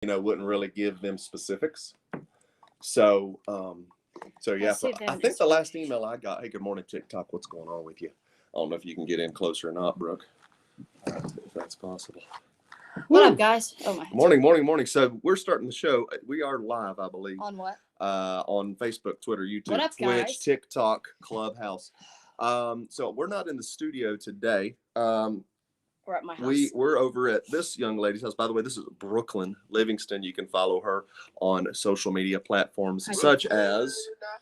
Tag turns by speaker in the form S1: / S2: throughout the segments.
S1: wouldn't really give them specifics. So, so yeah,
S2: Let's see if they
S1: I
S2: have
S1: think the last
S2: information.
S1: email I got, hey, good morning, TikTok. What's going on with you? I don't know if you can get in closer or not, Brooke, if that's possible.
S2: What
S1: Woo!
S2: up, guys? Oh my.
S1: Morning, morning, morning. So we're starting the show. We are live, I believe,
S2: On what?
S1: on Facebook, Twitter, YouTube,
S2: What up,
S1: Twitch,
S2: guys?
S1: TikTok, Clubhouse. So we're not in the studio today.
S2: We're at my house.
S1: We're over at this young lady's house. By the way, this is Brooklyn Livingston. You can follow her on social media platforms such as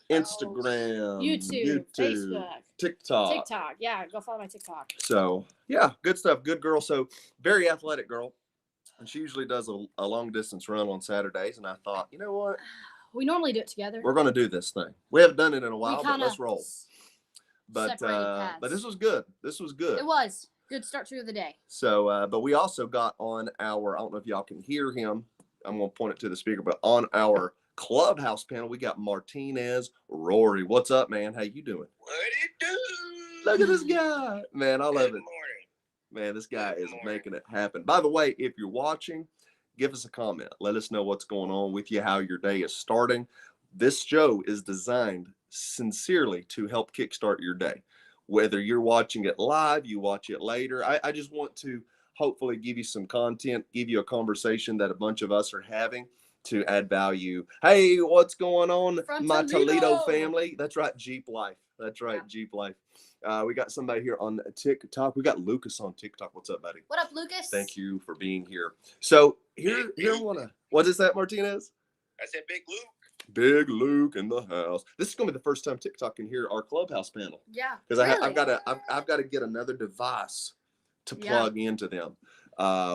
S1: Instagram,
S2: YouTube, Facebook,
S1: TikTok.
S2: TikTok. Yeah, go follow my TikTok.
S1: So yeah, good stuff. Good girl. So very athletic girl. And she usually does a long distance run on Saturdays. And I thought, you know what?
S2: We normally do it together.
S1: We're going to do this thing. We haven't done it in a while, but let's roll. But this was good. This was good.
S2: It was. Good start to the day.
S1: So, but we also got on our, I don't know if y'all can hear him. I'm going to point it to the speaker, but on our Clubhouse panel, we got Martinez Rory. What's up, man? How you doing?
S3: What it do?
S1: Look at this guy. Man, I love
S3: Good
S1: it.
S3: morning.
S1: Man, this guy
S3: Good
S1: is
S3: morning.
S1: making it happen. By the way, if you're watching, give us a comment. Let us know what's going on with you, how your day is starting. This show is designed sincerely to help kickstart your day. Whether you're watching it live, you watch it later. I just want to hopefully give you some content, give you a conversation that a bunch of us are having to add value. Hey, what's going on,
S2: From
S1: my Toledo
S2: Toledo
S1: family? That's right, Jeep Life. That's right,
S2: Yeah.
S1: Jeep Life. We got somebody here on TikTok. We got Lucas on TikTok. What's up, buddy?
S2: What up, Lucas?
S1: Thank you for being here. So here I wanna. What is that, Martinez?
S3: I said Big Luke.
S1: Big Luke in the house. This is gonna be the first time TikTok can hear our Clubhouse panel
S2: Yeah.
S1: because
S2: really?
S1: I've got to get another device to
S2: Yeah.
S1: plug into them,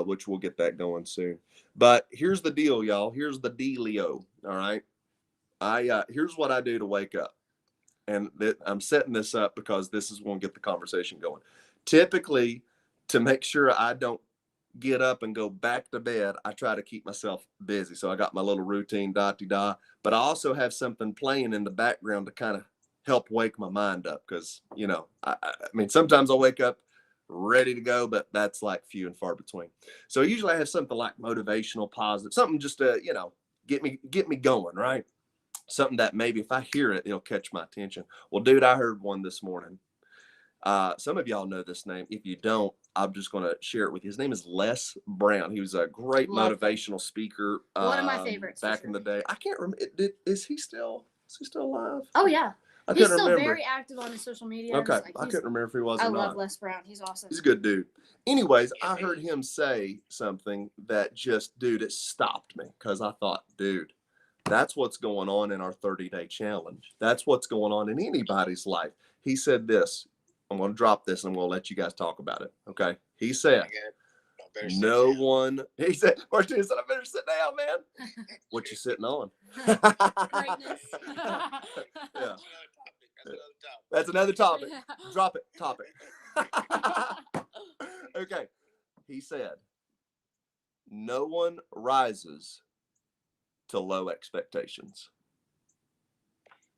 S1: which we'll get that going soon. But here's the deal, y'all. Here's the dealio. All right. Here's what I do to wake up, and I'm setting this up because this is going to get the conversation going. Typically, to make sure I don't get up and go back to bed, I try to keep myself busy. So I got my little routine, da-di-da, but I also have something playing in the background to kind of help wake my mind up. Cause I mean, sometimes I'll wake up ready to go, but that's like few and far between. So usually I have something like motivational, positive, something just to, get me going. Right. Something that maybe if I hear it, it'll catch my attention. Well, dude, I heard one this morning. Some of y'all know this name. If you don't, I'm just going to share it with you. His name is Les Brown. He was a great motivational speaker.
S2: One of my favorites
S1: back in the day. I can't remember. Is he still alive?
S2: Oh yeah.
S1: I
S2: He's
S1: couldn't
S2: still
S1: remember.
S2: very active on his social media.
S1: Okay, I couldn't remember if he was or not.
S2: I love Les Brown. He's awesome.
S1: He's a good dude. Anyways, I heard him say something that just, dude, it stopped me because I thought, dude, that's what's going on in our 30-day challenge. That's what's going on in anybody's life. He said this. I'm going to drop this and I'm going to let you guys talk about it. Okay. He said, no one, he said, Martin said, I better sit down, man. What you sitting on?
S2: Greatness.
S1: Yeah. That's another topic.
S2: Yeah.
S1: Drop it. Topic. Okay. He said, no one rises to low expectations.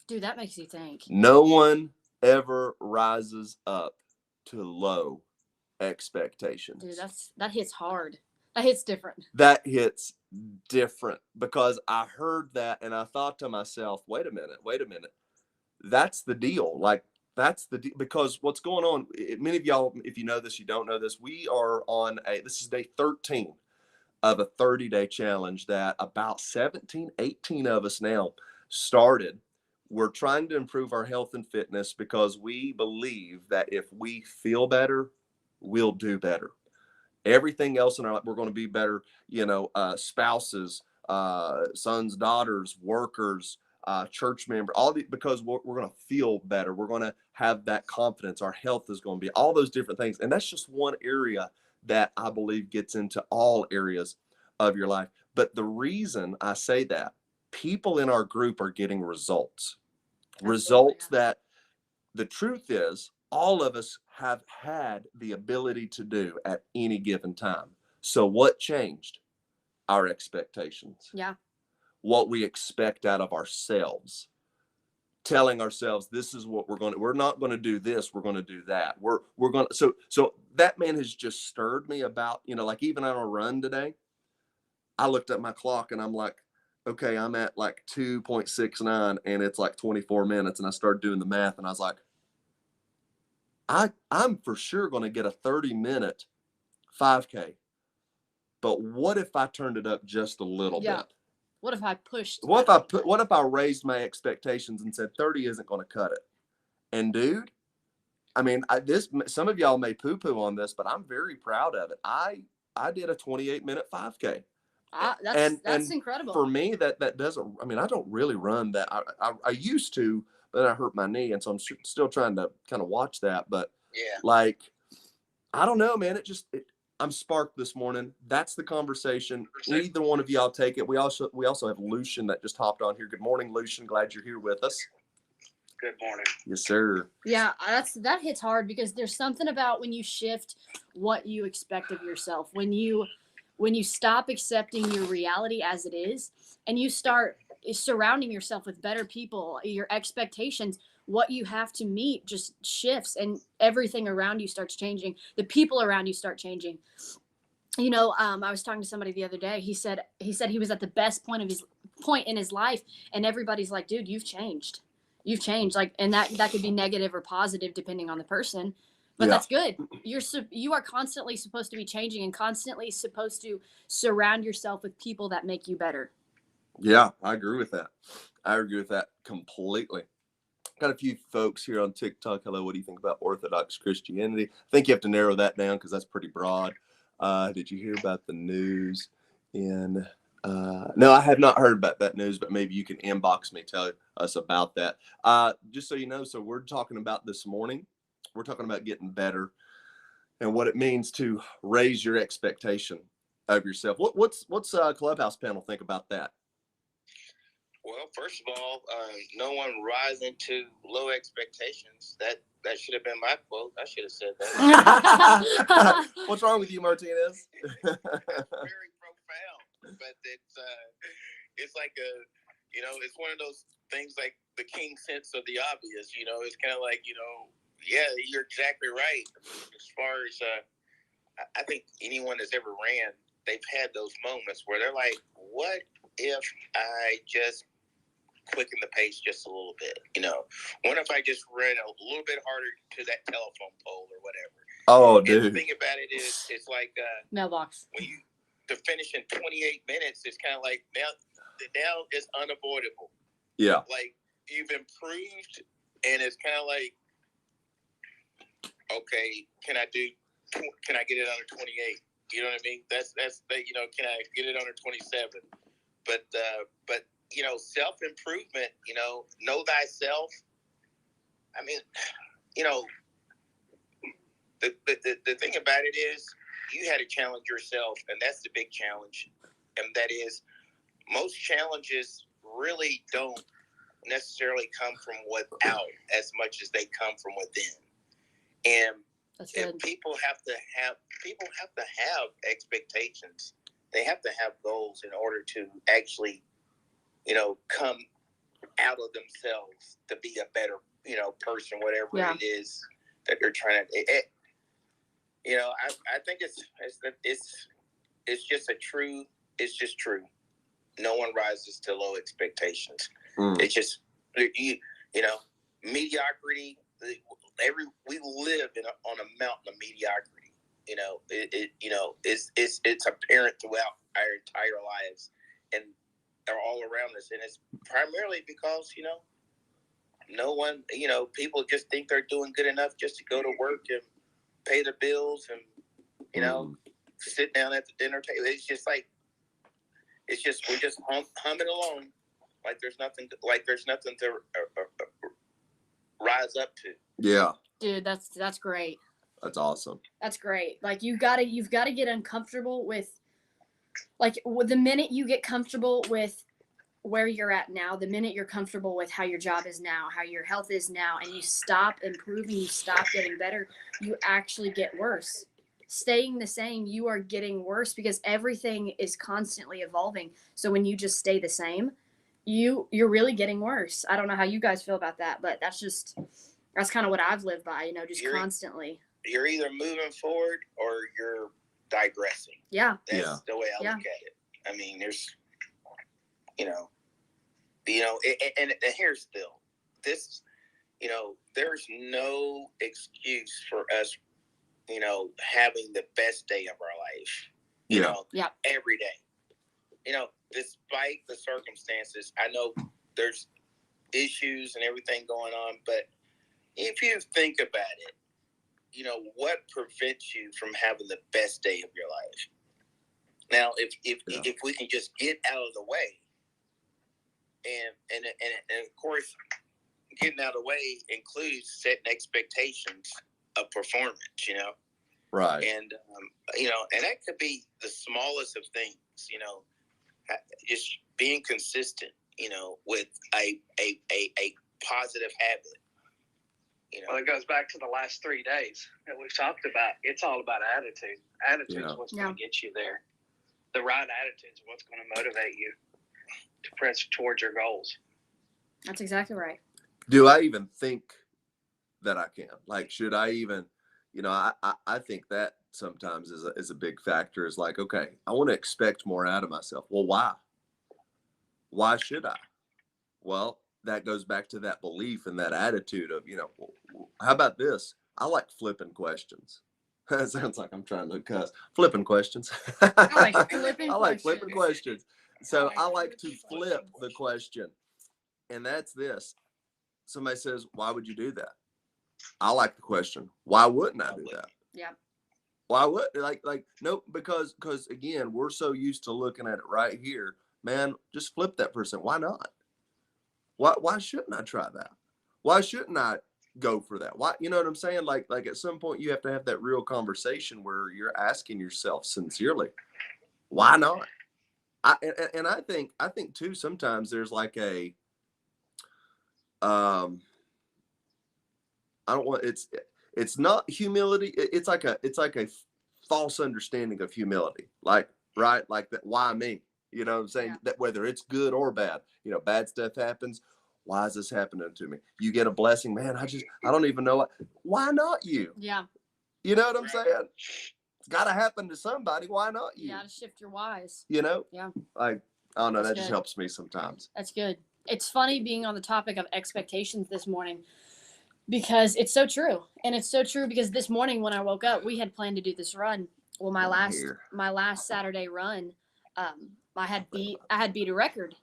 S2: Dude, that makes you think.
S1: No one ever rises up to low expectations.
S2: Dude, that hits hard. That hits different.
S1: That hits different because I heard that and I thought to myself, wait a minute. That's the deal. Like, that's the deal. Because what's going on, many of y'all, if you know this, you don't know this, we are on this is day 13 of a 30-day challenge that about 17, 18 of us now started. We're trying to improve our health and fitness because we believe that if we feel better, we'll do better. Everything else in our life, we're going to be better, spouses, sons, daughters, workers, church members, because we're going to feel better. We're going to have that confidence. Our health is going to be all those different things. And that's just one area that I believe gets into all areas of your life. But the reason I say that, people in our group are getting results. Absolutely. Results that the truth is all of us have had the ability to do at any given time. So what changed? Our expectations.
S2: Yeah.
S1: What we expect out of ourselves. Telling ourselves this is what we're not going to do this, we're going to do that. We're going to so that man has just stirred me about, like even on a run today. I looked at my clock and I'm like, okay, I'm at like 2.69 and it's like 24 minutes. And I started doing the math and I was like, I'm for sure going to get a 30-minute 5K. But what if I turned it up just a little
S2: Yeah.
S1: bit?
S2: What if I pushed?
S1: What if I raised my expectations and said 30 isn't going to cut it? And dude, I mean, some of y'all may poo-poo on this, but I'm very proud of it. I did a 28-minute 5K.
S2: That's incredible.
S1: For me, that doesn't. I mean, I don't really run that. I used to, but I hurt my knee, and so I'm still trying to kind of watch that. But
S3: Yeah.
S1: like, I don't know, man. I'm sparked this morning. That's the conversation. Either one of y'all take it. We also have Lucian that just hopped on here. Good morning, Lucian. Glad you're here with us.
S3: Good morning.
S1: Yes, sir.
S2: Yeah, that hits hard because there's something about when you shift what you expect of yourself, when you stop accepting your reality as it is, and you start surrounding yourself with better people, your expectations, what you have to meet just shifts, and everything around you starts changing. The people around you start changing. You know, I was talking to somebody the other day. He said he was at the best point in his life, and everybody's like, dude, you've changed. You've changed. Like, and that could be negative or positive depending on the person. But that's good. You are constantly supposed to be changing and constantly supposed to surround yourself with people that make you better.
S1: Yeah, I agree with that. I agree with that completely. Got a few folks here on TikTok. Hello, what do you think about Orthodox Christianity? I think you have to narrow that down because that's pretty broad. Did you hear about the news in no, I have not heard about that news, but maybe you can inbox me, tell us about that. Just so you know, so we're talking about this morning, we're talking about getting better and what it means to raise your expectation of yourself. What's Clubhouse panel think about that?
S3: Well, first of all, no one rising to low expectations. That should have been my quote. I should have said that.
S1: What's wrong with you, Martinez?
S3: Very profound, but it's like it's one of those things like the king sense of the obvious. It's kind of like yeah, you're exactly right. As far as I think anyone that's ever ran, they've had those moments where they're like, what if I just quicken the pace just a little bit? What if I just ran a little bit harder to that telephone pole or whatever?
S1: Oh,
S3: and
S1: dude.
S3: The thing about it is, it's like
S2: mailbox.
S3: When you to finish in 28 minutes, it's kind of like now it's unavoidable.
S1: Yeah.
S3: Like you've improved, and it's kind of like, okay, can I get it under 28? You know what I mean? That's can I get it under 27? But self-improvement, know thyself. I mean, the thing about it is you had to challenge yourself, and that's the big challenge. And that is, most challenges really don't necessarily come from without as much as they come from within. And people have to have expectations. They have to have goals in order to actually, come out of themselves to be a better, person, whatever it is that they're trying to. I think it's just true. No one rises to low expectations. It's just mediocrity. We live on a mountain of mediocrity. It's apparent throughout our entire lives, and they're all around us. And it's primarily because no one, people just think they're doing good enough just to go to work and pay the bills and sit down at the dinner table. It's just like we're just humming along like there's nothing to rise up to.
S1: Yeah,
S2: dude, that's great.
S1: That's awesome.
S2: That's great. Like you've got to get uncomfortable with, like, the minute you get comfortable with where you're at now, the minute you're comfortable with how your job is now, how your health is now, and you stop improving, you stop getting better, you actually get worse. Staying the same, you are getting worse because everything is constantly evolving. So when you just stay the same, you're really getting worse. I don't know how you guys feel about that, but that's kind of what I've lived by, constantly.
S3: You're either moving forward or you're digressing.
S2: Yeah.
S3: That's the way I look at it. I mean, there's, you know, and here's the deal. This, there's no excuse for us, having the best day of our life, every day. Despite the circumstances, I know there's issues and everything going on, but if you think about it, what prevents you from having the best day of your life? Now, if we can just get out of the way, and of course, getting out of the way includes setting expectations of performance,
S1: Right.
S3: and and that could be the smallest of things, just being consistent, with a positive habit.
S4: Well, it goes back to the last 3 days that we've talked about. It's all about attitude. Attitude is what's going to get you there. The right attitude is what's going to motivate you to press towards your goals.
S2: That's exactly right.
S1: Do I even think that I can? Like, should I even, I think that sometimes is a big factor. Is like, okay, I want to expect more out of myself. Well, why? Why should I? Well, that goes back to that belief and that attitude of, how about this? I like flipping questions. It sounds like I'm trying to cuss. Flipping questions.
S2: I like flipping
S1: questions. So I like to flip the question. And that's this. Somebody says, why would you do that? I like the question. Why wouldn't I do that?
S2: Yeah.
S1: Why would no, because again, we're so used to looking at it right here. Man, just flip that person. Why not? Why shouldn't I try that? Why shouldn't I go for that? Why, you know what I'm saying? Like at some point you have to have that real conversation where you're asking yourself sincerely, why not? I think too, sometimes there's like a, I don't want, it's not humility. It's like a false understanding of humility. Like, right. Like that. Why me? You know what I'm saying?
S2: Yeah.
S1: That whether it's good or bad, bad stuff happens. Why is this happening to me? You get a blessing, man. I don't even know. Why not you?
S2: Yeah.
S1: You know what I'm saying? It's got to happen to somebody. Why not you?
S2: You got to shift your whys.
S1: Yeah. Like, I don't know.
S2: That's
S1: That
S2: good.
S1: just helps me sometimes.
S2: That's good. It's funny being on the topic of expectations this morning because it's so true. And it's so true because this morning when I woke up, we had planned to do this run. Well, my last Saturday run, I had beat a record.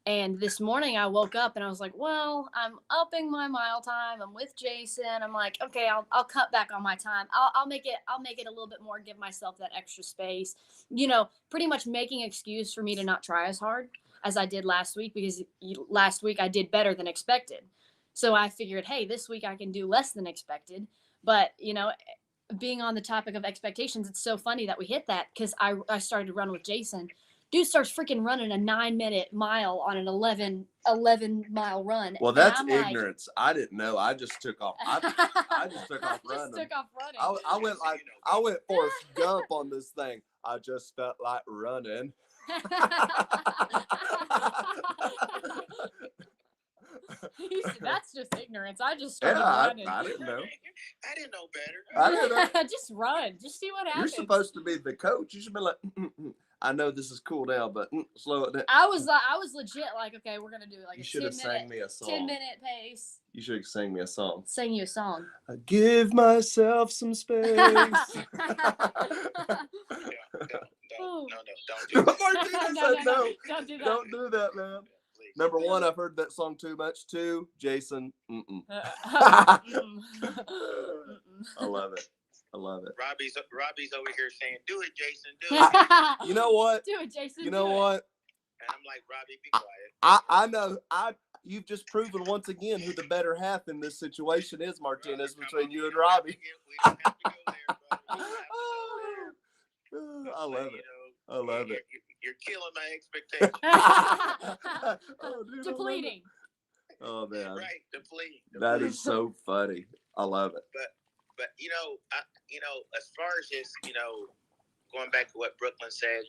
S2: And this morning I woke up and I was like, well, I'm upping my mile time. I'm with Jason. I'm like, okay, I'll cut back on my time. I'll make it a little bit more, give myself that extra space, pretty much making an excuse for me to not try as hard as I did last week, because last week I did better than expected. So I figured, hey, this week I can do less than expected. But, being on the topic of expectations, it's so funny that we hit that because I started to run with Jason. Dude starts freaking running a 9-minute mile on an 11 mile run.
S1: Well, that's ignorance. I didn't know. I just took off. I just took off running. I went Forrest Gump on this thing. I just felt like running.
S2: That's just ignorance. I just started running.
S1: I didn't know.
S3: I didn't know better.
S1: I didn't know.
S2: Just run. Just see what happens.
S1: You're supposed to be the coach. You should be like, I know this is cool now, but slow it down.
S2: I was legit like, okay, we're gonna do like
S1: you should have sang me a song.
S2: 10-minute pace.
S1: You should have sang me a song.
S2: Sang you a song.
S1: I give myself some space.
S3: No, don't do that.
S1: Martina said no.
S2: Don't do that.
S1: Don't do that, man.
S3: Please.
S1: Number one, I've heard that song too much. Two, Jason.
S2: Mm-mm.
S1: I love it.
S3: Robbie's over here saying, "Do it, Jason. Do it."
S1: You know what?
S2: Do it, Jason.
S1: You know what?
S3: And I'm like, Robbie, be quiet.
S1: I know. You've just proven once again who the better half in this situation is, Martinez, between you and Robbie.
S3: We don't have to go there, brother.
S1: I love it. I love it.
S3: You're killing my expectations.
S1: Oh, dude,
S2: Depleting.
S1: Oh man,
S3: Right, depleting.
S1: that is so funny. I love it.
S3: But as far as just going back to what Brooklyn said,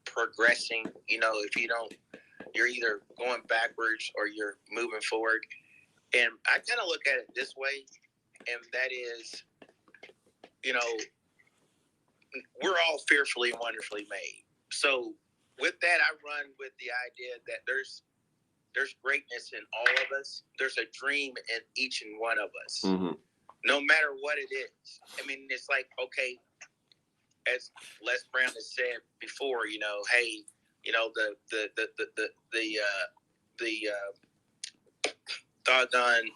S3: progressing. If you don't, you're either going backwards or you're moving forward. And I kind of look at it this way, and that is, we're all fearfully and wonderfully made. So with that, I run with the idea that there's greatness in all of us. There's a dream in each and one of us, no matter what it is. I mean, it's like, okay, as Les Brown has said before, you know, hey, you know, the doggone,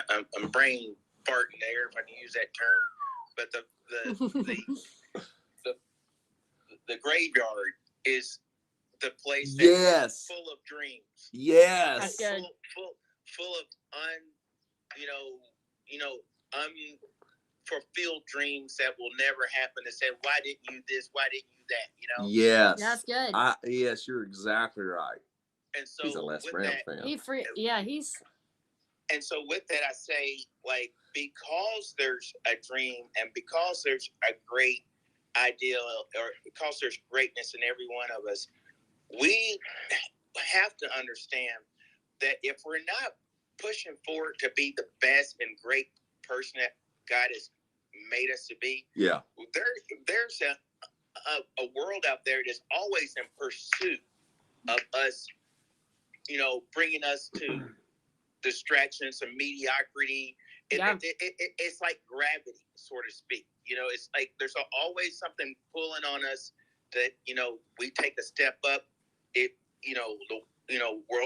S3: I'm brain farting there, if I can use that term, but the graveyard is the place that's full of dreams.
S1: Yes.
S2: That's good.
S3: Full of unfulfilled dreams that will never happen. To say, why didn't you this? Why didn't you that? You know.
S1: Yes.
S2: That's good.
S1: Yes, you're exactly right.
S3: And so
S1: he's a Les Brown fan.
S2: He's.
S3: And so with that, I say, like, because there's a dream and because there's a great ideal, or because there's greatness in every one of us, we have to understand that if we're not pushing forward to be the best and great person that God has made us to be, there's a world out there that's always in pursuit of us, you know, bringing us to distractions and mediocrity. It's like gravity, so to speak. You know, it's like there's always something pulling on us that, you know, we take a step up.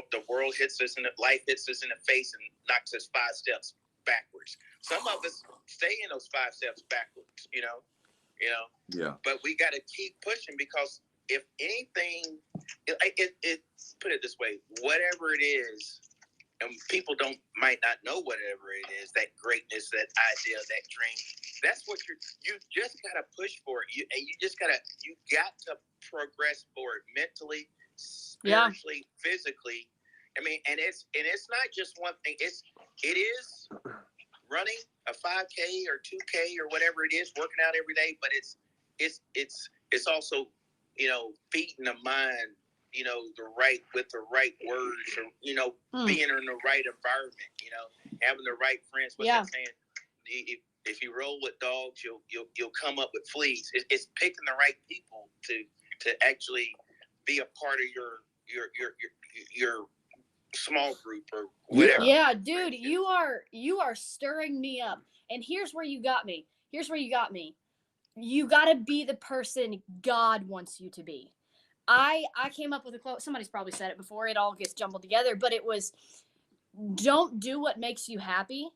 S3: The world hits us and life hits us in the face and knocks us 5 steps backwards. Some of us stay in those 5 steps backwards, you know.
S1: Yeah.
S3: But we got to keep pushing, because if anything, it put it this way, whatever it is, and people might not know whatever it is, that greatness, that idea, that dream, that's what you just got to push for it. You got to progress for it mentally, spiritually, physically. I mean, and it's not just one thing. It is running a 5K or 2K or whatever it is, working out every day, but it's also, you know, feeding the mind, you know, with the right words, or, you know, being in the right environment, you know, having the right friends. What's that saying? If you roll with dogs, you'll come up with fleas. It's picking the right people to actually be a part of your small group or whatever.
S2: Yeah, dude, you are stirring me up. And here's where you got me. You got to be the person God wants you to be. I came up with a quote. Somebody's probably said it before. It all gets jumbled together, but it was, don't do what makes you happy.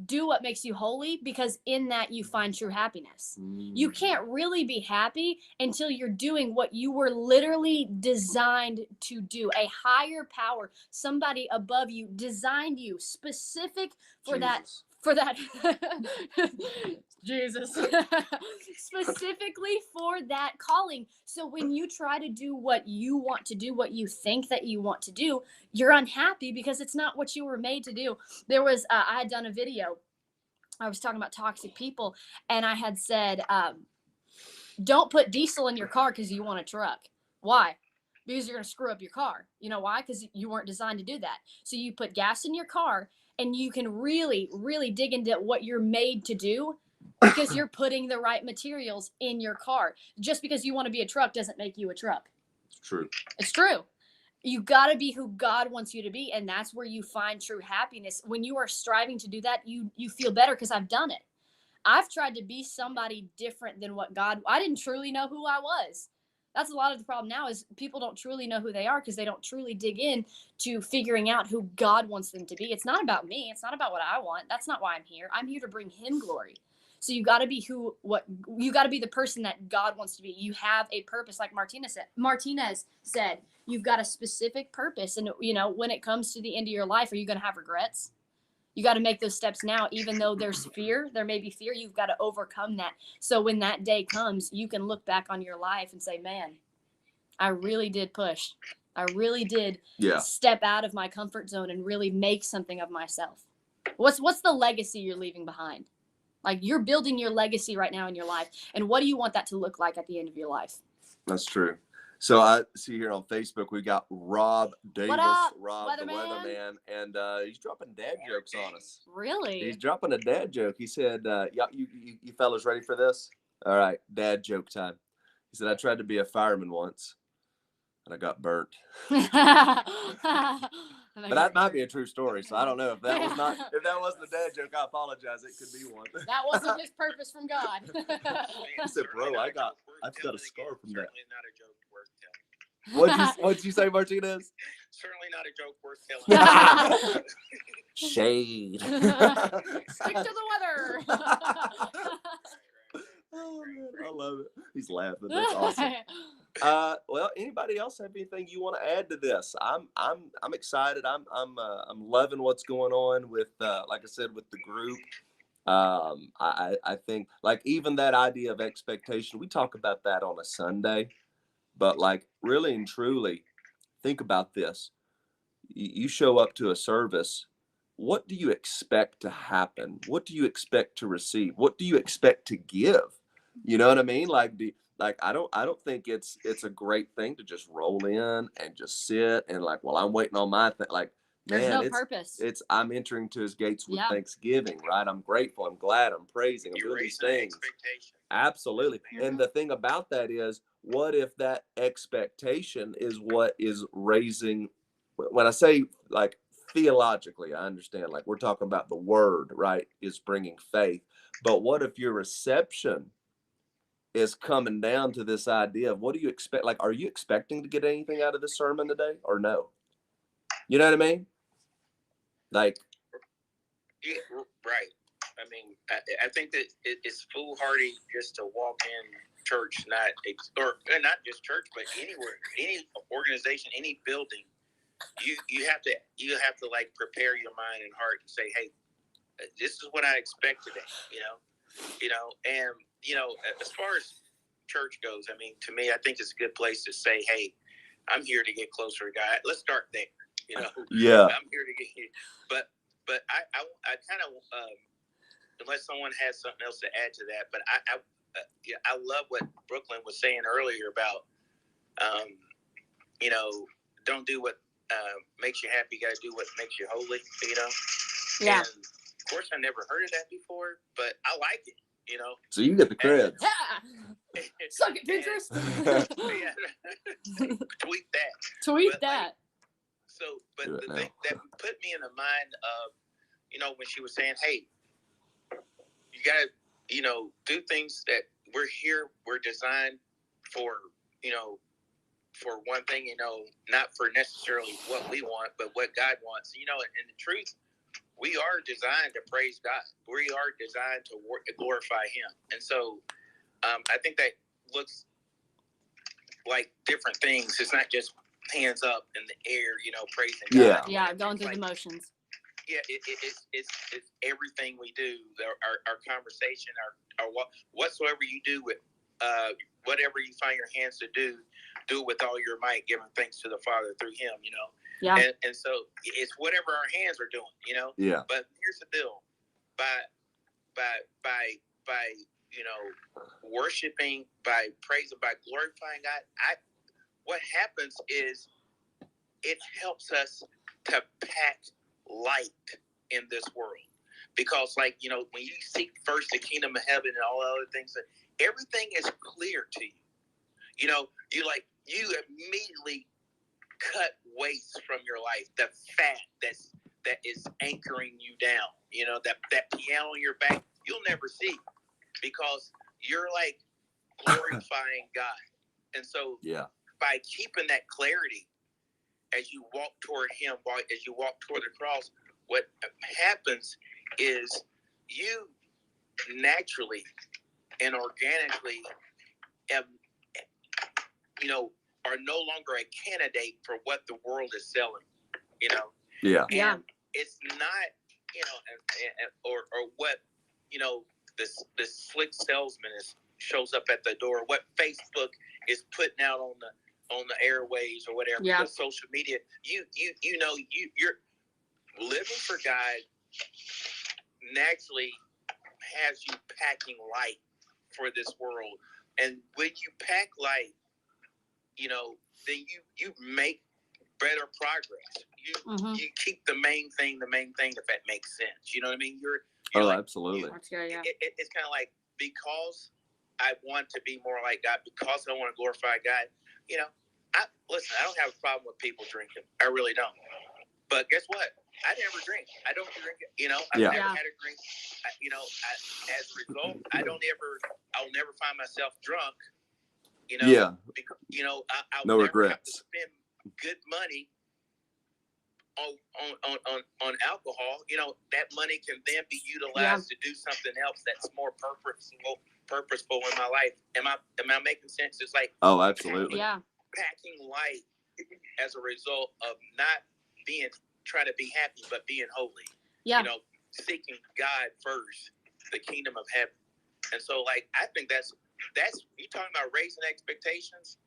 S2: Do what makes you holy, because in that you find true happiness. You can't really be happy until you're doing what you were literally designed to do. A higher power, somebody above you, designed you specific for that Jesus specifically for that calling. So when you try to do what you want to do, what you think that you want to do, you're unhappy because it's not what you were made to do. There was I had done a video. I was talking about toxic people, and I had said, don't put diesel in your car because you want a truck. Why? Because you're going to screw up your car. You know why? Because you weren't designed to do that. So you put gas in your car, and you can really, really dig into what you're made to do, because you're putting the right materials in your car. Just because you want to be a truck doesn't make you a truck. It's true. You got to be who God wants you to be, and that's where you find true happiness. When you are striving to do that, you feel better, because I've done it. I've tried to be somebody different than what I didn't truly know who I was. That's a lot of the problem now, is people don't truly know who they are because they don't truly dig in to figuring out who God wants them to be. It's not about me. It's not about what I want. That's not why I'm here. I'm here to bring him glory. So you got to be you got to be the person that God wants to be. You have a purpose, like Martinez said. You've got a specific purpose. And, you know, when it comes to the end of your life, are you going to have regrets? You got to make those steps now, even though there's fear. There may be fear. You've got to overcome that. So when that day comes, you can look back on your life and say, man, I really did push. I really did step out of my comfort zone and really make something of myself. What's the legacy you're leaving behind? Like, you're building your legacy right now in your life. And what do you want that to look like at the end of your life?
S1: That's true. So I see here on Facebook, we got Rob Davis,
S2: What up,
S1: Rob the
S2: Weatherman?
S1: Weatherman, and he's dropping dad jokes on us.
S2: Really?
S1: He's dropping a dad joke. He said, you fellas ready for this? All right, dad joke time. He said, I tried to be a fireman once. and I got burnt.
S2: And
S1: But that might be a true story, so I don't know if that was not if that wasn't a dad joke. I apologize. It could be one.
S2: That wasn't his purpose from God.
S1: He said, "Bro, I've got a scar from that."
S3: Certainly not a joke worth telling.
S1: What'd you say, Martinez?
S3: Certainly not a joke worth telling.
S1: Shade.
S2: Stick to the weather.
S1: Oh man, I love it. He's laughing. That's awesome. Well, anybody else have anything you want to add to this? I'm excited. I'm loving what's going on with, like I said, with the group. I think like even that idea of expectation, we talk about that on a Sunday, but like really and truly think about this. You show up to a service. What do you expect to happen? What do you expect to receive? What do you expect to give? You know what I mean? Like I don't think it's a great thing to just roll in and just sit and like, well, I'm waiting on my thing. Like,
S2: There's
S1: man,
S2: no purpose.
S1: It's I'm entering to his gates with
S2: Yeah.
S1: Thanksgiving, right? I'm grateful. I'm glad. I'm praising. I'm
S3: You're
S1: doing these
S3: raising
S1: things.
S3: expectations.
S1: Absolutely.
S2: Mhm.
S1: And the thing about that is, what if that expectation is what is raising? When I say like theologically, I understand like we're talking about the word, right? Is bringing faith. But what if your reception is coming down to this idea of what do you expect? Like, are you expecting to get anything out of the sermon today or no? You know what I mean? Like,
S3: Yeah, right. I mean, I think that it's foolhardy just to walk in church, or not just church, but anywhere, any organization, any building. You have to like prepare your mind and heart and say, hey, this is what I expect today. And as far as church goes, I mean, to me, I think it's a good place to say, hey, I'm here to get closer to God. Let's start there.
S1: Yeah.
S3: I'm here to get here. But I kind of, unless someone has something else to add to that, but I love what Brooklyn was saying earlier about, don't do what makes you happy. You got to do what makes you holy,
S2: Yeah.
S3: And of course, I never heard of that before, but I like it,
S1: So you get the credits.
S2: Yeah. Suck it, Pinterest.
S3: Tweet that.
S2: Tweet
S3: But,
S2: that.
S3: But the thing that put me in the mind of, when she was saying, hey, you got to, do things that we're designed for, for one thing, not for necessarily what we want, but what God wants. And the truth, we are designed to praise God. We are designed to glorify Him. And so I think that looks like different things. It's not just hands up in the air, praising God.
S2: Yeah, going through the motions.
S3: Yeah, it's everything we do. Our conversation, our whatsoever you do with whatever you find your hands to do it with all your might, giving thanks to the Father through Him.
S2: Yeah.
S3: And so it's whatever our hands are doing.
S1: Yeah.
S3: But here's the deal: by worshiping, by praising, by glorifying God, what happens is it helps us to pack light in this world. Because, when you seek first the kingdom of heaven and all the other things, everything is clear to you. You immediately cut waste from your life, the fat that is anchoring you down. That piano on your back, you'll never see because you're like glorifying God. And so, by keeping that clarity as you walk toward Him, as you walk toward the cross, what happens is you naturally and organically are no longer a candidate for what the world is selling,
S1: Yeah.
S3: And it's not, or what, the slick salesman shows up at the door, what Facebook is putting out on the airwaves or whatever, the social media, you're living for God naturally has you packing light for this world. And when you pack light, then you make better progress. You keep the main thing, if that makes sense. You know what I mean? You're
S1: absolutely.
S2: That's good, yeah.
S3: It's kind of like, because I want to be more like God, because I want to glorify God, Listen, I don't have a problem with people drinking. I really don't. But guess what? I never drink. I don't drink. I've
S1: Yeah.
S3: never had a drink. As a result, I'll never find myself drunk.
S1: Yeah.
S3: Because, I'll
S1: No
S3: never have
S1: regrets.
S3: to spend good money on alcohol. That money can then be utilized to do something else that's more purposeful in my life. Am I making sense? It's like,
S1: Oh, absolutely.
S2: Yeah.
S3: packing light as a result of not trying to be happy, but being holy.
S2: Yeah.
S3: Seeking God first, the kingdom of heaven. And so, like, I think that's you talking about raising expectations.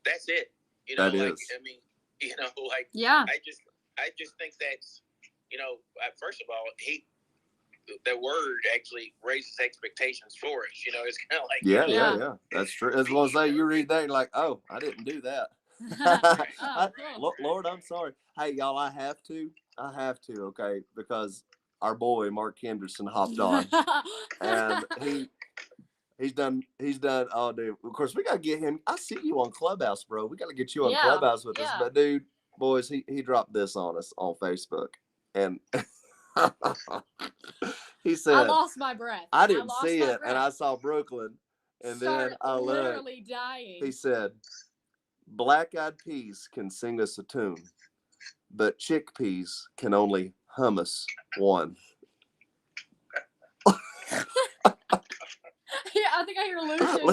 S3: That's it.
S1: That
S3: like,
S1: is.
S3: I mean, like,
S2: Yeah.
S3: I just think that's, first of all, the word actually raises expectations for us. It's kind of like,
S1: Yeah. That's true. As well as you read that, you're like, oh, I didn't do that.
S2: Oh, cool.
S1: Lord, I'm sorry. Hey, y'all, I have to, okay, because our boy Mark Henderson hopped on, and he's done. Oh, dude. Of course, we gotta get him. I see you on Clubhouse, bro. We gotta get you on
S2: Yeah,
S1: Clubhouse with us.
S2: yeah.
S1: But dude, boys, he dropped this on us on Facebook, and he said,
S2: I lost my breath.
S1: I didn't
S2: lost
S1: see
S2: my
S1: it, and
S2: breath.
S1: I saw Brooklyn, and then I looked.
S2: Literally dying.
S1: He said, Black Eyed Peas can sing us a tune, but chickpeas can only hum us one.
S2: Yeah, I think I hear Lucian.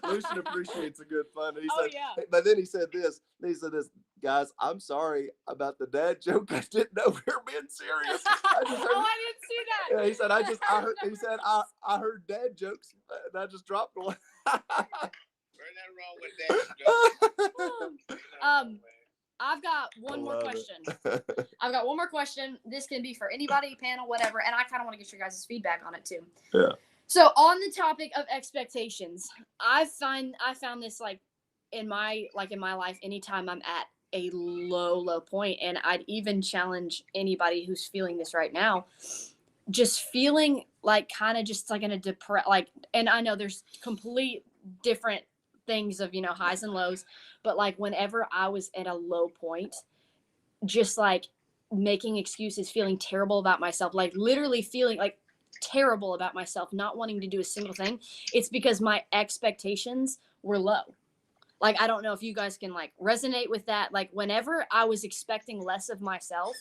S1: Lucian appreciates a good fun. He
S2: Oh,
S1: said,
S2: yeah.
S1: but then he said this, guys, I'm sorry about the dad joke. I didn't know we were being serious. I just heard,
S2: I didn't see that.
S1: yeah, he said, I heard dad jokes and I just dropped one.
S3: There's nothing wrong with that.
S2: I've got one more question. This can be for anybody, panel, whatever, and I kind of want to get your guys' feedback on it too.
S1: Yeah.
S2: So on the topic of expectations, I found this in my life, anytime I'm at a low point, and I'd even challenge anybody who's feeling this right now, just feeling like kind of just like in a and I know there's complete different things of highs and lows, but like whenever I was at a low point, just like making excuses, feeling terrible about myself, like literally feeling like terrible about myself, not wanting to do a single thing, it's because my expectations were low. Like, I don't know if you guys can like resonate with that. Like, whenever I was expecting less of myself,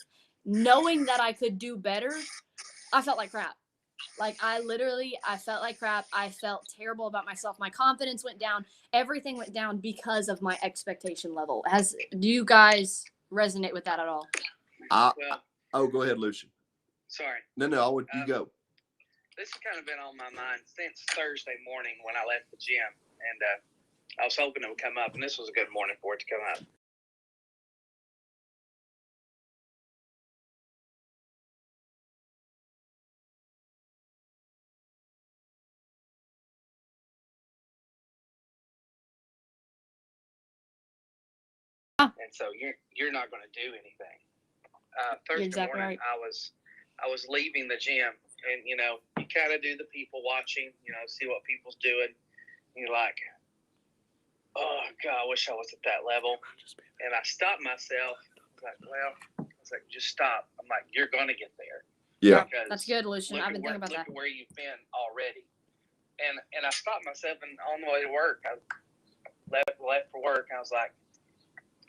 S2: knowing that I could do better, I felt like crap. Like, I felt like crap. I felt terrible about myself. My confidence went down. Everything went down because of my expectation level. Do you guys resonate with that at all?
S1: Go ahead, Lucian.
S4: Sorry.
S1: No, you go.
S4: This has kind of been on my mind since Thursday morning when I left the gym, and I was hoping it would come up, and this was a good morning for it to come up. And so you're not going to do anything. Thursday
S2: exactly
S4: morning,
S2: right.
S4: I was leaving the gym, and you kind of do the people watching, see what people's doing. And you're like, oh God, I wish I was at that level. And I stopped myself. I was like, just stop. I'm like, you're going to get there.
S1: Yeah,
S2: that's good, Lucian. I've been thinking about that.
S4: Look at where you've been already. And I stopped myself, and on the way to work, I left for work. And I was like,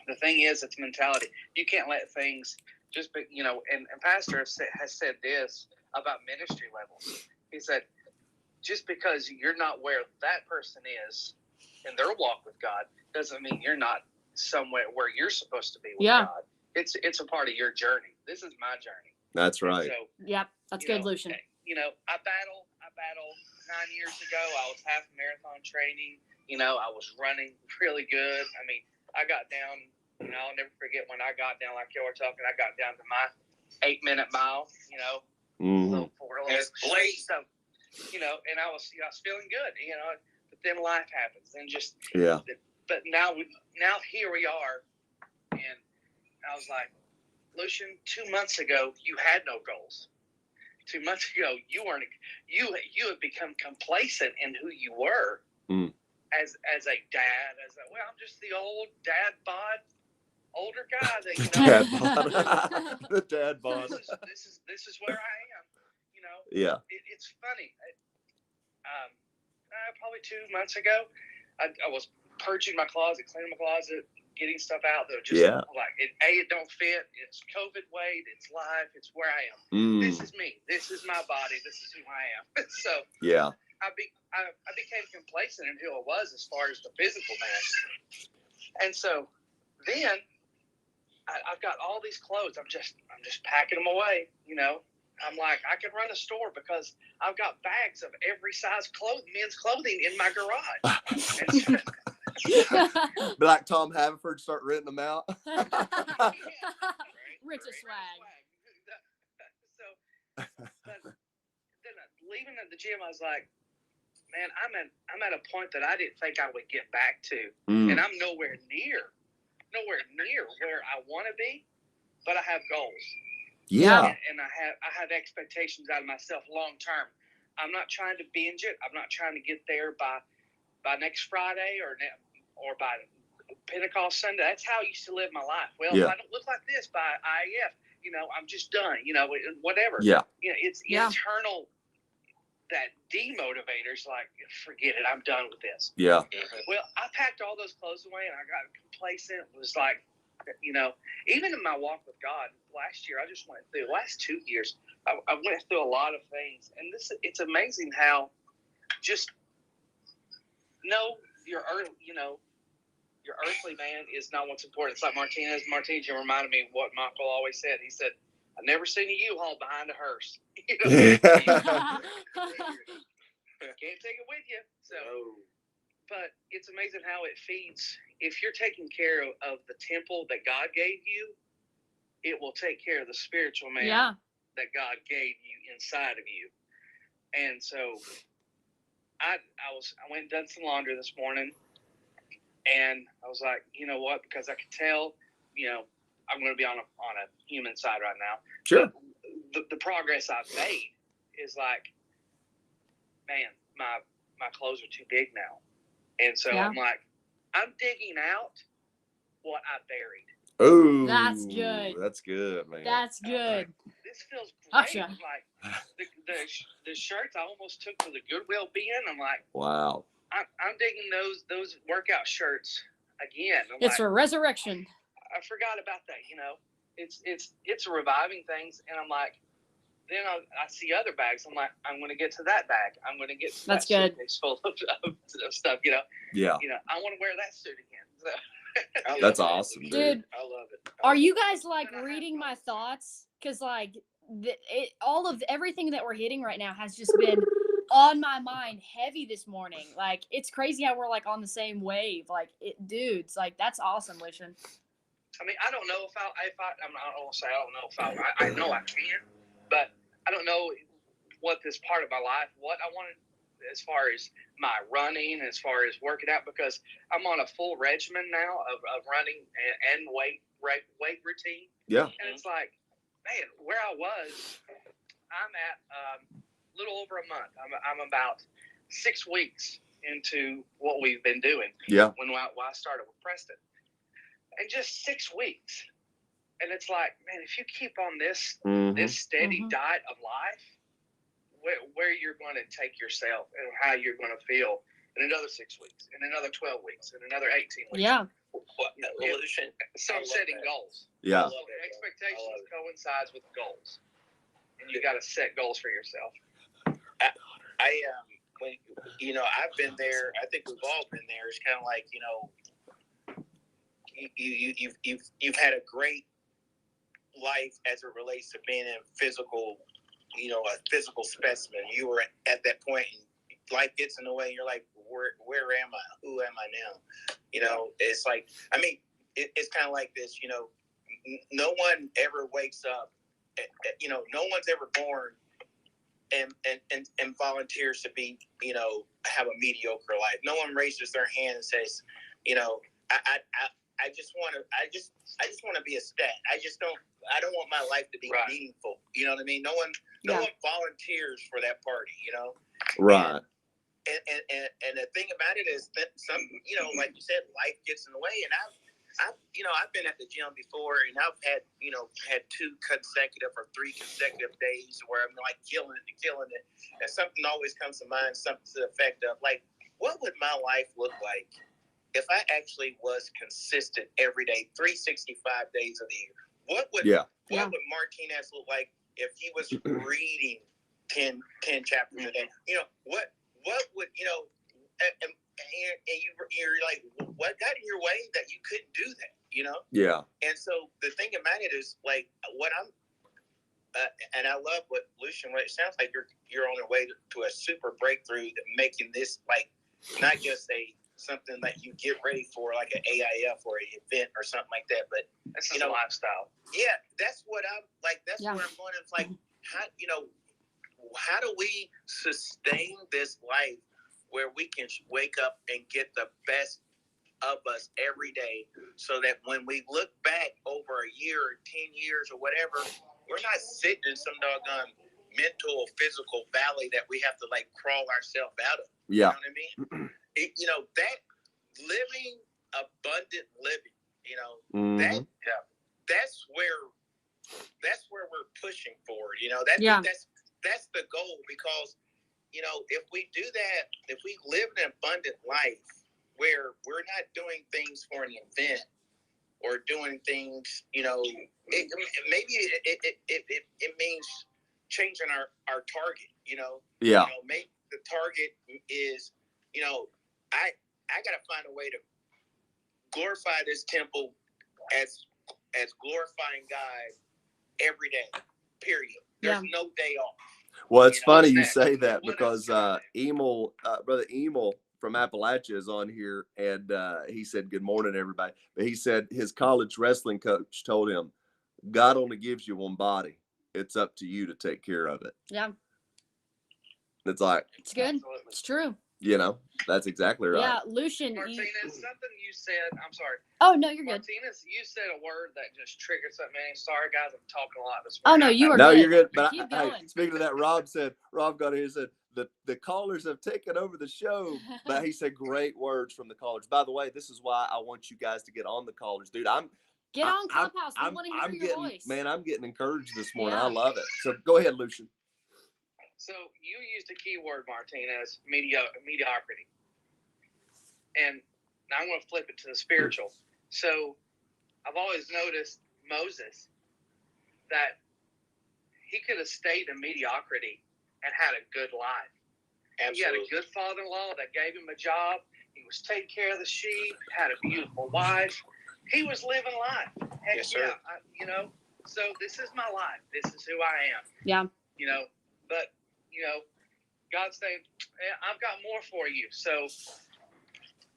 S4: the thing is, it's mentality. You can't let things just be, and Pastor has said this about ministry levels. He said, just because you're not where that person is in their walk with God doesn't mean you're not somewhere where you're supposed to be with God. It's a part of your journey. This is my journey.
S1: That's right.
S4: So,
S2: yep, that's good, Lucian.
S4: I battled 9 years ago. I was half marathon training. I was running really good. I mean, I got down. I'll never forget when I got down, like you were talking, I got down to my 8-minute mile,
S1: Mm-hmm.
S4: So, and I was feeling good, but then life happens and just, but now here we are. And I was like, Lucian, 2 months ago, you had no goals. 2 months ago, you had become complacent in who you were.
S1: Mm.
S4: as a dad, I'm just the old dad bod, older guy that
S1: Dad bod. The dad bod.
S4: This is where I am.
S1: Yeah.
S4: It's funny. Probably 2 months ago, I was purging my closet, cleaning my closet, getting stuff out that just like it don't fit. It's COVID weight. It's life. It's where I am. This is me. This is my body. This is who I am. So
S1: yeah,
S4: I became complacent in who I was as far as the physical man. And so then I've got all these clothes. I'm just packing them away. I'm like, I could run a store because I've got bags of every size men's clothing in my garage.
S1: Be like Tom Haverford, start renting them out.
S2: Rich of swag.
S4: So, but then leaving at the gym, I was like, man, I'm at a point that I didn't think I would get back to, and I'm nowhere near where I want to be, but I have goals.
S1: Yeah.
S4: And I have expectations out of myself long term. I'm not trying to binge it. I'm not trying to get there by next Friday or by Pentecost Sunday. That's how I used to live my life. Well, if I don't look like this by IAF, I'm just done. Whatever.
S1: Yeah.
S4: It's internal. That demotivator's like, forget it. I'm done with this.
S1: Yeah.
S4: Well, I packed all those clothes away and I got complacent. It was like, even in my walk with God last year, I just went through the last 2 years. I went through a lot of things, and it's amazing how just your earthly man is not what's important. It's like Martinez reminded me of what Michael always said. He said, I've never seen a U-Haul behind a hearse. Can't take it with you. So, but it's amazing how it feeds. If you're taking care of the temple that God gave you, it will take care of the spiritual man that God gave you inside of you. And so I went and done some laundry this morning, and I was like, you know what? Because I could tell, I'm going to be on a human side right now.
S1: Sure.
S4: But the progress I've made is like, man, my clothes are too big now. And so I'm like, I'm digging out what I buried.
S1: Oh,
S2: that's good.
S1: That's good, man.
S2: That's good.
S4: This feels great.
S2: Gotcha.
S4: Like the shirts I almost took to the Goodwill bin. I'm like,
S1: wow.
S4: I'm digging those workout shirts again.
S2: It's for resurrection.
S4: I forgot about that. It's reviving things, and I'm like, then I see other bags. I'm like, I'm going to get to that bag. I'm going to get to
S2: that's
S4: that
S2: good.
S4: suitcase full of stuff.
S1: Yeah.
S4: I want to wear that suit again. So.
S1: That's awesome, dude.
S4: I love it.
S2: Are you guys like reading my thoughts? Because like everything that we're hitting right now has just been on my mind heavy this morning. Like it's crazy how we're like on the same wave. Like dudes, like that's awesome, Wishin.
S4: I mean, I don't know if I'm not going to say I don't know if I know I can, but I don't know what this part of my life, what I wanted as far as my running, as far as working out, because I'm on a full regimen now of running and weight routine.
S1: Yeah.
S4: And it's like, man, where I was, I'm at a little over a month. I'm about 6 weeks into what we've been doing.
S1: Yeah.
S4: When I started with Preston. And just 6 weeks. And it's like, man, if you keep on this steady diet of life, where you're going to take yourself and how you're going to feel in another 6 weeks, in another 12 weeks, in another 18 weeks.
S2: Yeah.
S4: So I'm setting goals.
S1: Yeah.
S4: Expectations coincides with goals. And you got to set goals for yourself.
S3: I've been there. I think we've all been there. It's kind of like, you've had a great life as it relates to being in physical, a physical specimen. You were at that point, and life gets in the way. And you're like, where am I? Who am I now? It's like, I mean, it's kind of like this. No one ever wakes up. No one's ever born and volunteers to be, have a mediocre life. No one raises their hand and says, I just want to be a stat. I don't want my life to be meaningful. You know what I mean? No one volunteers for that party,
S1: Right.
S3: and the thing about it is that some, like you said, life gets in the way. And I've been at the gym before, and I've had 2 consecutive or 3 consecutive days where I'm like killing it, and something always comes to mind, something to the effect of like, what would my life look like if I actually was consistent every day, 365 days of the year? What would Martinez look like if he was reading 10 chapters a day? What would and you're like, what got in your way that you couldn't do that?
S1: Yeah.
S3: And so the thing about it is like what I'm, and I love what Lucian. It sounds like you're on your way to a super breakthrough, that making this like not just something that you get ready for, like an AIF or an event or something like that, but
S4: This is a lifestyle.
S3: Yeah, that's what I'm like. That's where I'm going. It's like how do we sustain this life where we can wake up and get the best of us every day, so that when we look back over a year or 10 years or whatever, we're not sitting in some doggone mental or physical valley that we have to like crawl ourselves out of.
S1: Yeah.
S3: You know what I mean? That living abundant living, that's where we're pushing for. That's the goal, because if we do that, if we live an abundant life where we're not doing things for an event or doing things, maybe it means changing our target. Maybe the target is, I got to find a way to glorify this temple as glorifying God every day. Period. There's no day off.
S1: Well, it's funny you say that, because Brother Emil from Appalachia is on here, and he said, "Good morning, everybody." But he said his college wrestling coach told him, "God only gives you one body. It's up to you to take care of it."
S2: Yeah.
S1: It's like,
S2: it's good.
S4: Absolutely.
S2: It's true.
S1: That's exactly right.
S2: Yeah, Lucian.
S4: Martinez, something you said. I'm sorry.
S2: Oh no, you're good.
S4: Martinez, you said a word that just triggered something. Sorry, guys, I'm talking a lot this
S2: Oh
S4: morning.
S2: no, you are.
S1: No,
S2: good.
S1: you're good. But
S2: Keep
S1: hey,
S2: going.
S1: speaking of that, Rob got here and said the callers have taken over the show. But he said great words from the callers. By the way, this is why I want you guys to get on the callers, dude.
S2: Get on Clubhouse. We want to hear your voice.
S1: Man, I'm getting encouraged this morning.
S2: Yeah.
S1: I love it. So go ahead, Lucian.
S4: So you used a key word, Martinez, mediocrity. And now I'm going to flip it to the spiritual. So I've always noticed Moses, that he could have stayed in mediocrity and had a good life.
S3: Absolutely.
S4: He had a good father-in-law that gave him a job. He was taking care of the sheep, had a beautiful wife. He was living life. Heck,
S3: yes, sir.
S4: So this is my life. This is who I am.
S2: Yeah.
S4: But God's saying, I've got more for you. So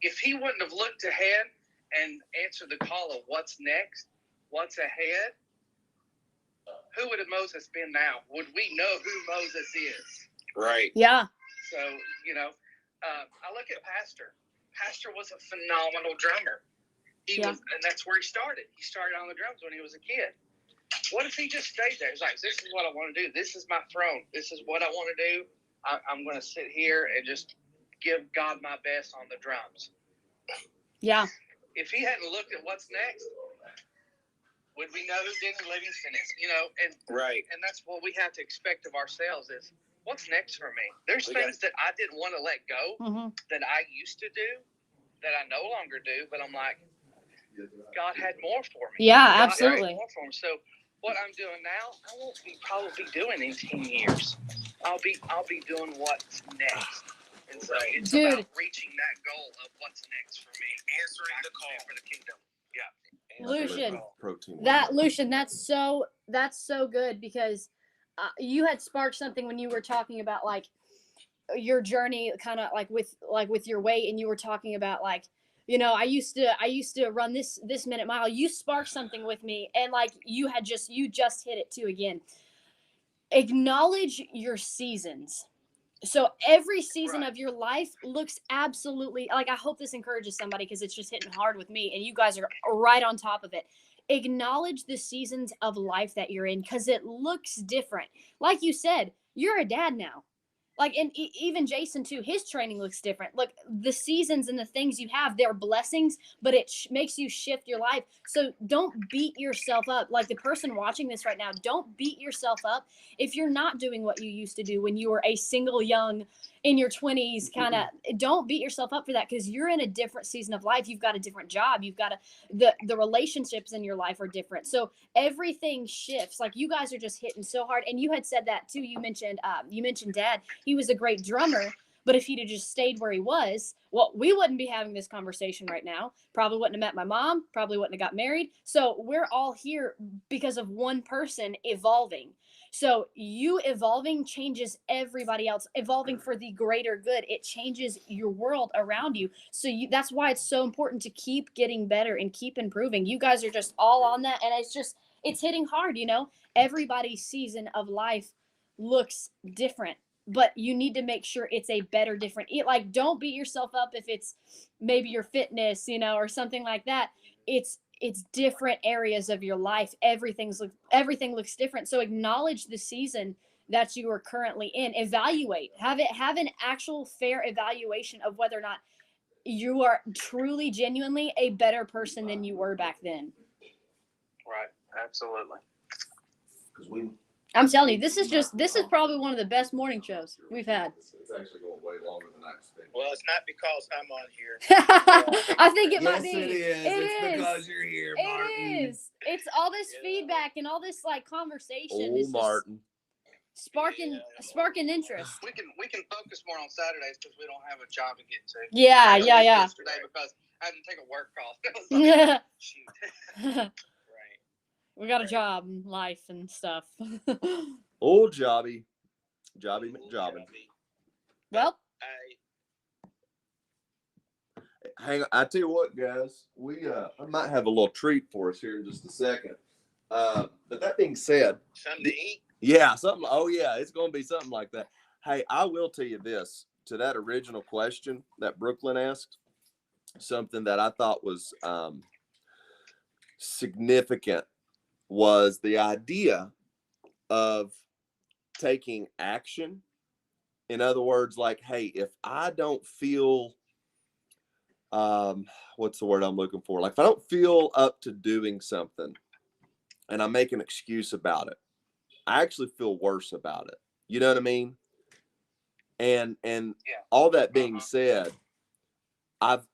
S4: if he wouldn't have looked ahead and answered the call of what's next, what's ahead, who would have Moses been now? Would we know who Moses is?
S3: Right.
S2: Yeah.
S4: So, I look at Pastor. Pastor was a phenomenal drummer. And that's where he started. He started on the drums when he was a kid. What if he just stayed there? He's like, this is what I want to do. This is my throne. This is what I want to do. I'm going to sit here and just give God my best on the drums.
S2: Yeah.
S4: If he hadn't looked at what's next, would we know who Denny Livingston is? And
S3: right.
S4: And that's what we have to expect of ourselves is, what's next for me? There's things that I didn't want to let go that I used to do that I no longer do, but I'm like, God had more for me.
S2: Yeah,
S4: God
S2: absolutely.
S4: had more for me. So what I'm doing now, I won't be probably doing in 10 years. I'll be doing what's next. And so it's about reaching that goal of what's next for me. Answering the call for the kingdom. Yeah.
S2: Lucian, that's so good, because you had sparked something when you were talking about like your journey, kind of like with your weight, and you were talking about like, I used to run this minute mile. You sparked something with me, and like you just hit it too again. Acknowledge your seasons. So every season of your life looks absolutely like, I hope this encourages somebody, because it's just hitting hard with me, and you guys are right on top of it. Acknowledge the seasons of life that you're in, because it looks different. Like you said, you're a dad now. Like, and even Jason too, his training looks different. Look, the seasons and the things you have, they're blessings, but it makes you shift your life. So don't beat yourself up. Like the person watching this right now, don't beat yourself up if you're not doing what you used to do when you were a single young in your 20s. Kind of don't beat yourself up for that, because you're in a different season of life. You've got a different job. You've got the relationships in your life are different. So everything shifts. Like you guys are just hitting so hard. And you had said that too. You mentioned Dad. He was a great drummer, but if he'd have just stayed where he was, well, we wouldn't be having this conversation right now. Probably wouldn't have met my mom, probably wouldn't have got married. So we're all here because of one person evolving. So you evolving changes everybody else. Evolving for the greater good, it changes your world around you. So that's why it's so important to keep getting better and keep improving. You guys are just all on that, and it's hitting hard. Everybody's season of life looks different, but you need to make sure it's a better, different. Like, don't beat yourself up if it's maybe your fitness, or something like that. It's different areas of your life. Everything looks different. So acknowledge the season that you are currently in. Evaluate. Have an actual fair evaluation of whether or not you are truly, genuinely a better person than you were back then.
S4: Right. Absolutely.
S2: I'm telling you, this is probably one of the best morning shows we've had.
S1: It's actually going way longer than I expected.
S3: Well, it's not because I'm on here.
S2: I think it might be.
S1: It is. It's because you're here, Martin.
S2: It is. It's all this feedback and all this conversation.
S1: Oh, Martin.
S2: Sparking interest.
S4: We can focus more on Saturdays because we don't have a job to get to.
S2: Yeah.
S4: Yesterday because I had to take a work call.
S2: Yeah.
S4: Shoot. Right.
S2: We got a job and life and stuff.
S1: Old Jobby McJobbin.
S2: Well,
S1: Hang on. I tell you what, guys, I might have a little treat for us here in just a second. But that being said,
S3: something to eat.
S1: Yeah, something. Oh yeah, it's going to be something like that. Hey, I will tell you this, to that original question that Brooklyn asked, something that I thought was significant was the idea of taking action. In other words, like, hey, if I don't feel, what's the word I'm looking for? Like, if I don't feel up to doing something and I make an excuse about it, I actually feel worse about it. You know what I mean? And
S4: yeah.
S1: All that being said, I've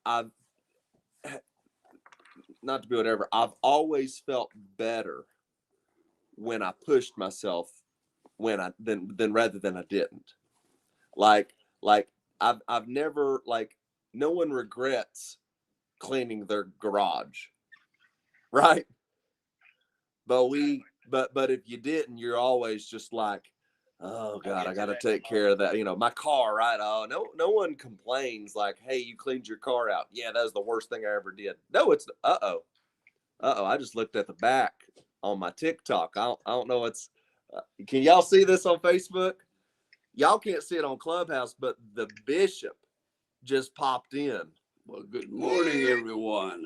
S1: not to be whatever, I've always felt better when I pushed myself than rather than I didn't. Like I've never, like, no one regrets cleaning their garage, right? But if you didn't, you're always just like, oh God, I got to take care of that. My car, right? Oh, no one complains like, hey, you cleaned your car out. Yeah, that was the worst thing I ever did. No, it's I just looked at the back on my TikTok. I don't know. Can y'all see this on Facebook? Y'all can't see it on Clubhouse, but the bishop just popped in.
S5: Well, good morning, everyone.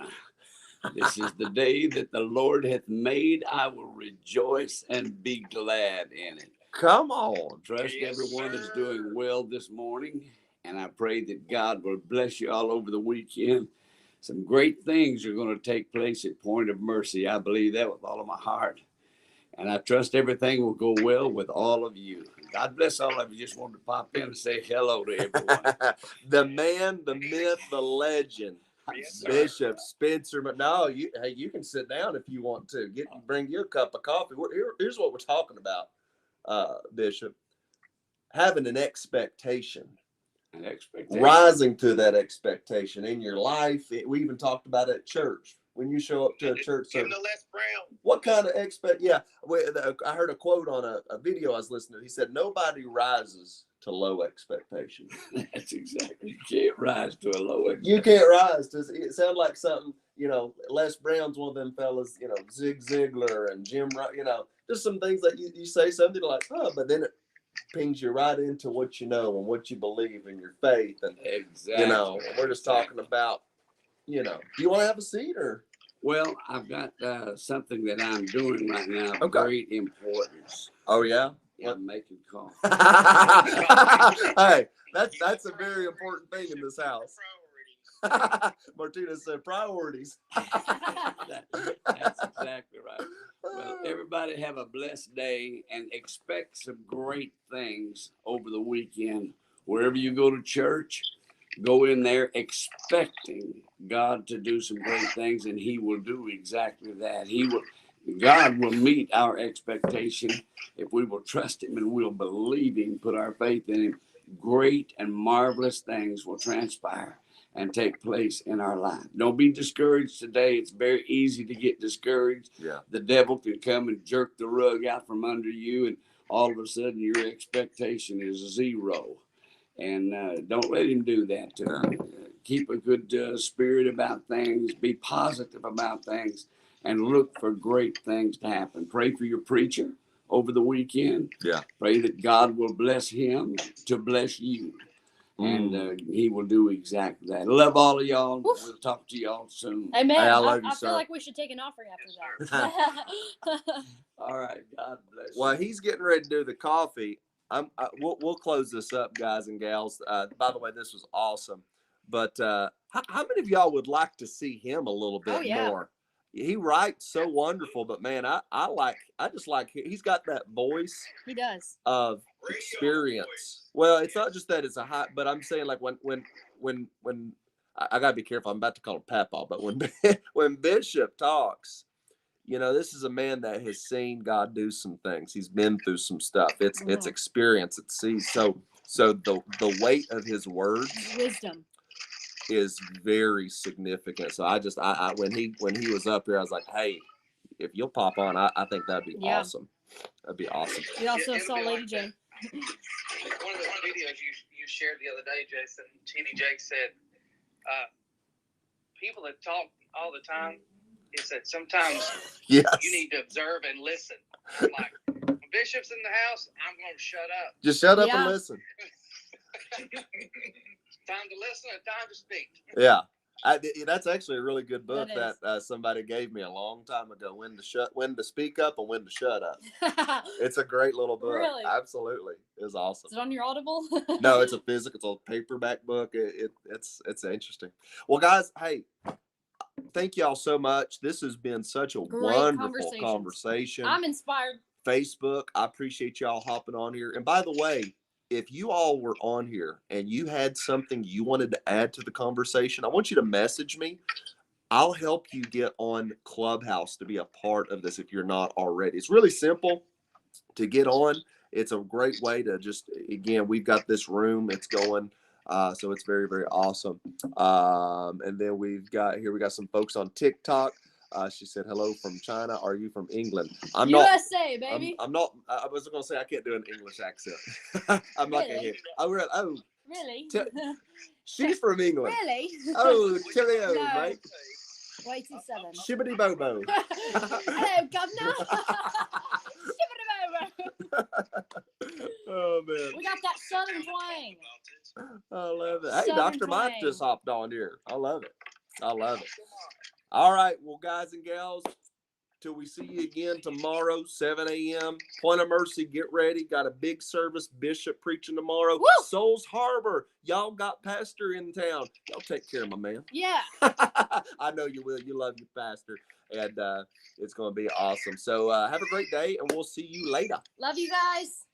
S5: This is the day that the Lord hath made. I will rejoice and be glad in it.
S1: Come on.
S5: Trust everyone is doing well this morning, and I pray that God will bless you all over the weekend. Some great things are going to take place at Point of Mercy. I believe that with all of my heart. And I trust everything will go well with all of you. God bless all of you. Just wanted to pop in and say hello to everyone.
S1: The man, the myth, the legend,
S3: Yes,
S1: Bishop Spencer. But no, you can sit down if you want to. Bring you a cup of coffee. Here's what we're talking about, Bishop. Having an expectation.
S5: An expectation.
S1: Rising to that expectation in your life. We even talked about it at church. When you show up to a church service,
S3: Les Brown.
S1: what kind of I heard a quote on a video I was listening to. He said, nobody rises to low expectations.
S5: That's exactly. You can't rise to a low expectation.
S1: You can't rise. Does it sound like something, Les Brown's one of them fellas, Zig Ziglar and Jim Rock, just some things that you say something like, oh, but then it pings you right into what you know and what you believe in your faith. And,
S5: exactly.
S1: We're just talking about, do you want to have a seat or?
S5: Well, I've got something that I'm doing right now of
S1: Okay.
S5: great importance.
S1: Oh, yeah?
S5: him making coffee.
S1: Hey, that's a very important thing in this house. Martinez said priorities.
S5: That's exactly right. Well, everybody have a blessed day and expect some great things over the weekend. Wherever you go to church, go in there expecting God to do some great things, and He will do exactly that. God will meet our expectation if we will trust Him and we'll believe Him, put our faith in Him. Great and marvelous things will transpire and take place in our life. Don't be discouraged today. It's very easy to get discouraged.
S1: Yeah.
S5: The devil can come and jerk the rug out from under you, and all of a sudden your expectation is zero. And don't let him do that. Keep a good spirit about things. Be positive about things, and look for great things to happen. Pray for your preacher over the weekend.
S1: Yeah.
S5: Pray that God will bless him to bless you. And He will do exactly that. Love all of y'all.
S2: Oof.
S5: We'll talk to y'all soon.
S2: Amen.
S1: Hey, I love you,
S2: I
S1: sir.
S2: feel like we should take an offering after that.
S5: All right. God bless you.
S1: While he's getting ready to do the coffee, we'll close this up, guys and gals. By the way, this was awesome. But how many of y'all would like to see him a little bit more? He writes so wonderful, but man, I just like he's got that voice.
S2: He does.
S1: Of experience. Well, it's not just that it's a hot, but I'm saying like when I gotta be careful. I'm about to call him Papa, but when Bishop talks, you know, this is a man that has seen God do some things. He's been through some stuff. It's experience. It's so the weight of his words,
S2: Wisdom,
S1: is very significant. So I when he was up here, I was like, hey, if you'll pop on, I think that'd be awesome. That'd be awesome.
S2: We also saw Lady J.
S4: One of the videos you shared the other day, Jason, TD Jake said, people that talk all the time, he said sometimes you need to observe and listen. Like, when Bishop's in the house, I'm going to shut up.
S1: Just shut up and listen.
S4: Time to listen and time to speak.
S1: Yeah. That's actually a really good book
S2: that
S1: somebody gave me a long time ago. When to speak up and when to shut up. It's a great little book.
S2: Really?
S1: Absolutely, it's awesome.
S2: Is it on your Audible?
S1: No, it's a physical. It's a paperback book. It's interesting. Well, guys, hey, thank y'all so much. This has been such a wonderful conversation.
S2: I'm inspired.
S1: Facebook, I appreciate y'all hopping on here. And by the way, if you all were on here and you had something you wanted to add to the conversation, I want you to message me. I'll help you get on Clubhouse to be a part of this if you're not already. It's really simple to get on. It's a great way to just, again, we've got this room. It's going. So it's very, very awesome. And then we got some folks on TikTok. She said, hello from China. Are you from England? I'm
S2: USA, baby.
S1: I'm not. I was going to say I can't do an English accent. I'm not going to hear. Oh,
S2: really?
S1: She's from England.
S2: Really?
S1: Oh, cheerio, mate.
S2: Way too southern.
S1: Shibbity bobo.
S2: Hello, governor. Shibbity bobo.
S1: Oh, man.
S2: We got that southern twang.
S1: I love it. Hey,
S2: Southern
S1: Dr. Mike
S2: twang.
S1: just hopped on here. I love it. All right. Well, guys and gals, till we see you again tomorrow, 7 a.m. Point of Mercy, get ready. Got a big service. Bishop preaching tomorrow.
S2: Woo!
S1: Souls Harbor. Y'all got pastor in town. Y'all take care of my man.
S2: Yeah.
S1: I know you will. You love your pastor. And it's going to be awesome. So have a great day, and we'll see you later.
S2: Love you guys.